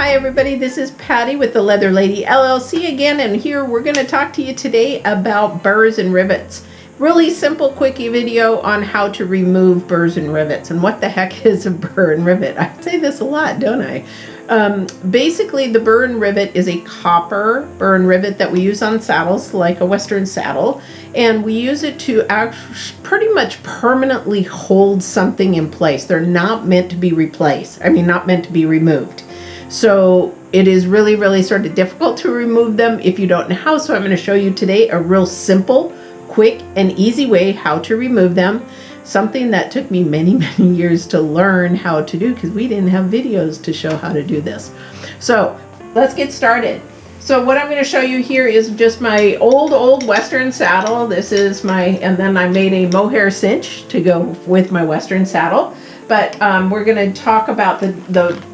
Hi everybody, this is Patty with the Leather Lady LLC again, and here we're going to talk to you today about burrs and rivets. Really simple, quickie video on how to remove burrs and rivets. And what the heck is a burr and rivet? I say this a lot, don't I? Basically, the burr and rivet is a copper burr and rivet that we use on saddles, like a Western saddle, and we use it to pretty much permanently hold something in place. They're not meant to be replaced. Not meant to be removed. So it is really sort of difficult to remove them if you don't know how. So I'm going to show you today a real simple, quick, and easy way how to remove them. Something that took me many years to learn how to do because we didn't have videos to show how to do this. So let's get started. So what I'm going to show you here is just my old Western saddle. This is and then I made a mohair cinch to go with my Western saddle. But we're going to talk about the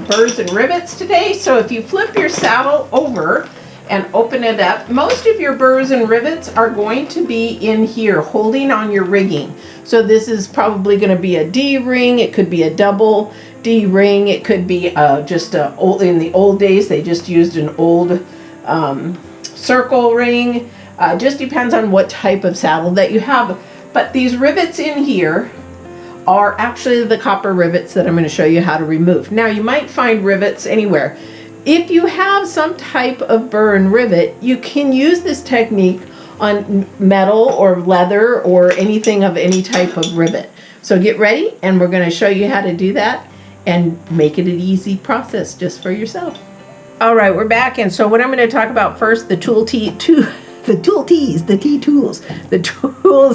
burrs and rivets today. So if you flip your saddle over and open it up, most of your burrs and rivets are going to be in here holding on your rigging. So this is probably going to be a D ring. It could be a double D ring. It could be just in the old days they just used an old circle ring. Just depends on what type of saddle that you have. But these rivets in here are actually the copper rivets that I'm going to show you how to remove. Now you might find rivets anywhere. If you have some type of burr and rivet, you can use this technique on metal or leather or anything of any type of rivet. So get ready and we're going to show you how to do that and make it an easy process just for yourself. All right, we're back, and so what I'm going to talk about first, the tools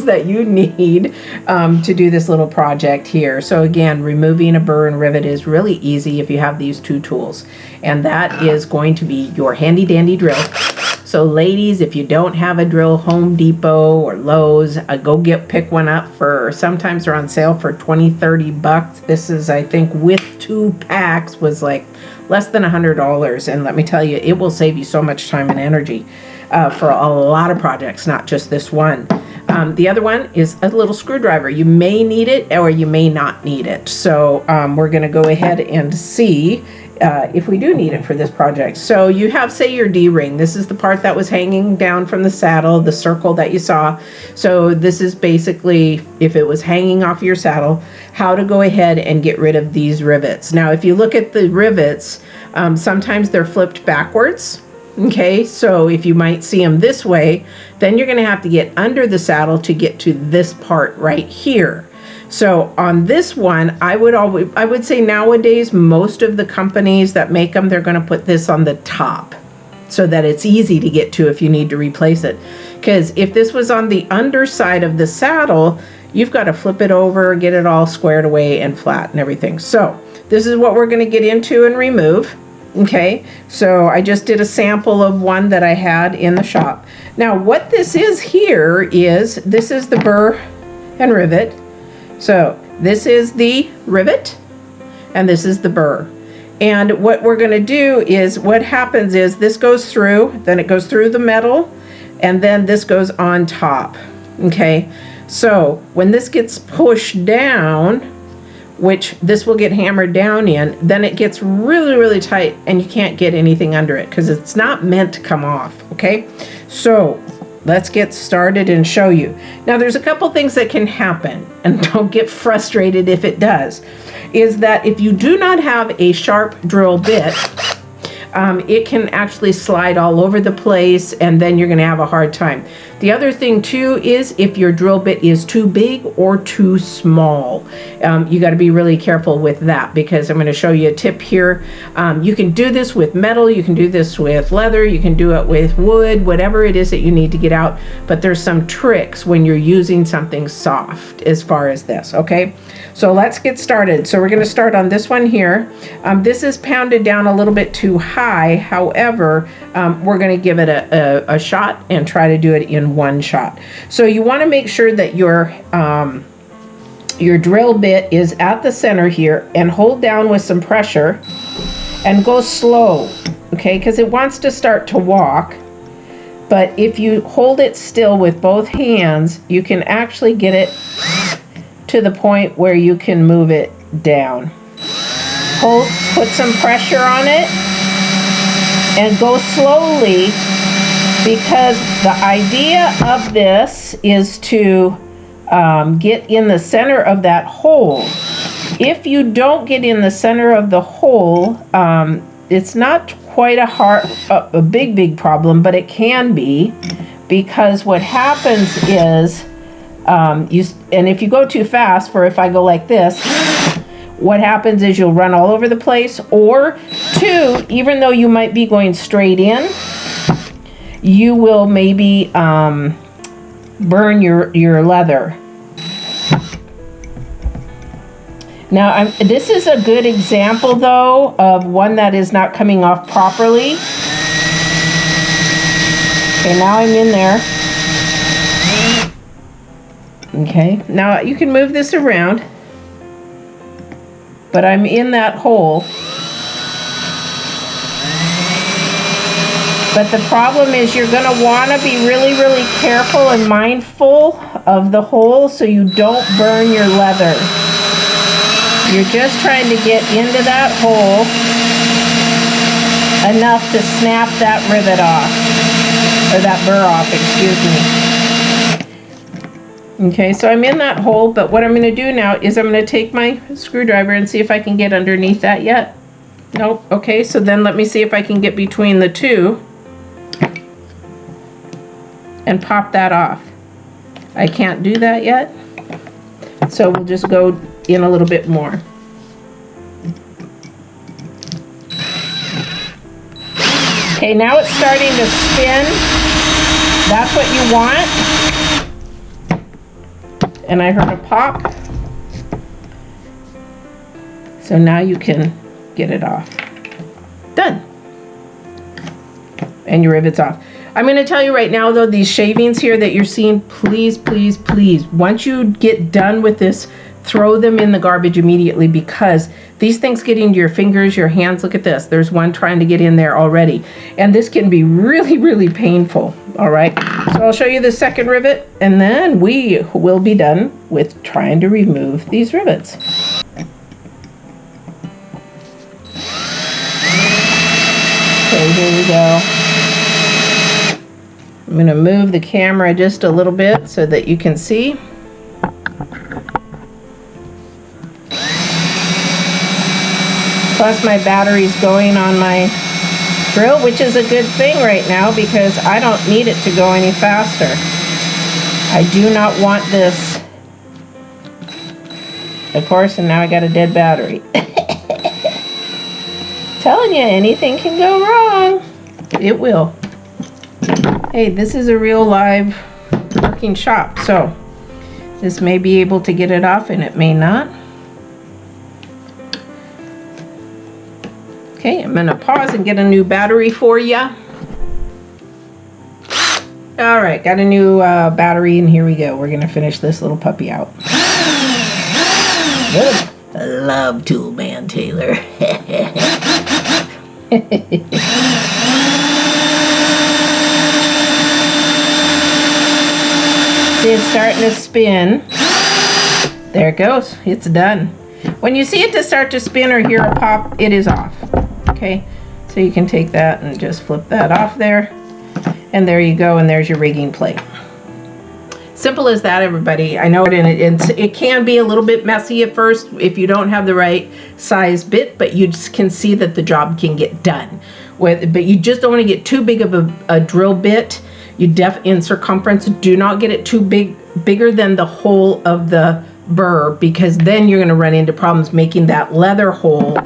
that you need to do this little project here. So again, removing a burr and rivet is really easy if you have these two tools, and that is going to be your handy dandy drill. So ladies, if you don't have a drill, Home Depot or Lowe's, go pick one up sometimes they're on sale for 20-30 bucks. This is, I think, with 2 packs was like less than $100, and let me tell you, it will save you so much time and energy for a lot of projects, not just this one. The other one is a little screwdriver. You may need it or you may not need it. So we're going to go ahead and see if we do need it for this project. So you have, say, your D-ring. This is the part that was hanging down from the saddle, the circle that you saw. So this is basically, if it was hanging off your saddle, how to go ahead and get rid of these rivets. Now, if you look at the rivets, sometimes they're flipped backwards. Okay, so if you might see them this way, then you're going to have to get under the saddle to get to this part right here. So on this one, I would say nowadays most of the companies that make them, they're going to put this on the top so that it's easy to get to if you need to replace it. Because if this was on the underside of the saddle, you've got to flip it over, get it all squared away and flat and everything. So this is what we're going to get into and remove. Okay, so I just did a sample of one that I had in the shop. Now what this is here is, this is the burr and rivet. So this is the rivet and this is the burr. And what we're going to do is, what happens is this goes through, then it goes through the metal, and then this goes on top. Okay, so when this gets pushed down, which this will get hammered down in, then it gets really tight and you can't get anything under it because it's not meant to come off. Okay, so let's get started and show you. Now there's a couple things that can happen, and don't get frustrated if it does, is that if you do not have a sharp drill bit, it can actually slide all over the place and then you're going to have a hard time. The other thing too is if your drill bit is too big or too small. You got to be really careful with that, because I'm going to show you a tip here. You can do this with metal, you can do this with leather, you can do it with wood, whatever it is that you need to get out, but there's some tricks when you're using something soft as far as this. Okay, so let's get started. So we're going to start on this one here. This is pounded down a little bit too high. However, we're going to give it a shot and try to do it in one shot. So you want to make sure that your drill bit is at the center here, and hold down with some pressure and go slow, okay, because it wants to start to walk. But if you hold it still with both hands, you can actually get it to the point where you can move it down. put some pressure on it and go slowly, because the idea of this is to get in the center of that hole. If you don't get in the center of the hole, it's not quite a big problem, but it can be, because what happens is, and if you go too fast, or if I go like this, what happens is you'll run all over the place, or two, even though you might be going straight in, you will maybe burn your leather. Now, this is a good example, though, of one that is not coming off properly. Okay, now I'm in there. Okay, now you can move this around, but I'm in that hole. But the problem is you're going to want to be really, really careful and mindful of the hole so you don't burn your leather. You're just trying to get into that hole enough to snap that rivet off, or that burr off, excuse me. Okay, so I'm in that hole, but what I'm going to do now is I'm going to take my screwdriver and see if I can get underneath that yet. Nope. Okay, so then let me see if I can get between the two and pop that off. I can't do that yet, so we'll just go in a little bit more. Okay, now it's starting to spin. That's what you want. And I heard a pop. So now you can get it off. Done. And your rivet's off. I'm going to tell you right now, though, these shavings here that you're seeing, please, please, please, once you get done with this, throw them in the garbage immediately, because these things get into your fingers, your hands. Look at this. There's one trying to get in there already. And this can be really, really painful. All right. So I'll show you the second rivet, and then we will be done with trying to remove these rivets. Okay, here we go. I'm going to move the camera just a little bit so that you can see. Plus my battery's going on my drill, which is a good thing right now because I don't need it to go any faster. I do not want this. Of course, and now I got a dead battery. Telling you, anything can go wrong. It will. Hey, this is a real live working shop, so this may be able to get it off and it may not. Okay, I'm going to pause and get a new battery for you. All right, got a new battery, and here we go. We're going to finish this little puppy out. I love Toolman Taylor. See, it's starting to spin. There it goes. It's done. When you see it to start to spin or hear a pop, it is off. Okay, so you can take that and just flip that off there. And there you go, and there's your rigging plate. Simple as that, everybody. I know it can be a little bit messy at first if you don't have the right size bit, but you just can see that the job can get done. But you just don't want to get too big of a drill bit. In circumference, do not get it too bigger than the hole of the burr, because then you're going to run into problems making that leather hole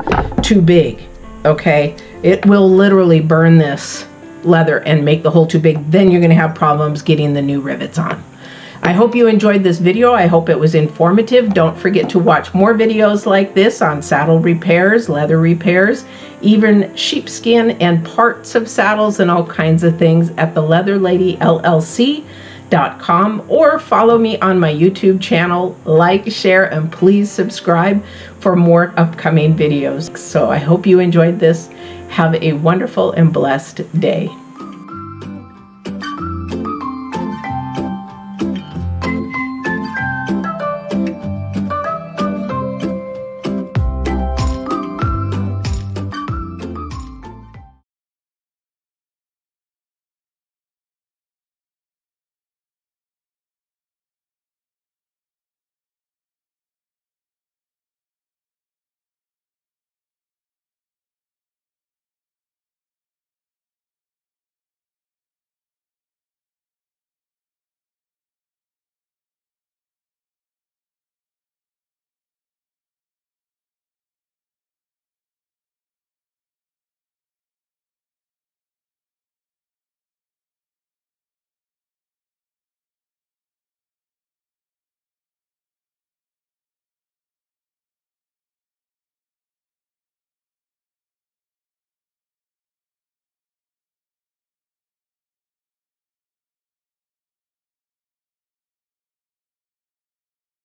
too big. Okay, it will literally burn this leather and make the hole too big. Then you're going to have problems getting the new rivets on. I hope you enjoyed this video. I hope it was informative. Don't forget to watch more videos like this on saddle repairs, leather repairs, even sheepskin and parts of saddles and all kinds of things at theleatherladyllc.com, or follow me on my YouTube channel. Like, share, and please subscribe for more upcoming videos. So I hope you enjoyed this. Have a wonderful and blessed day.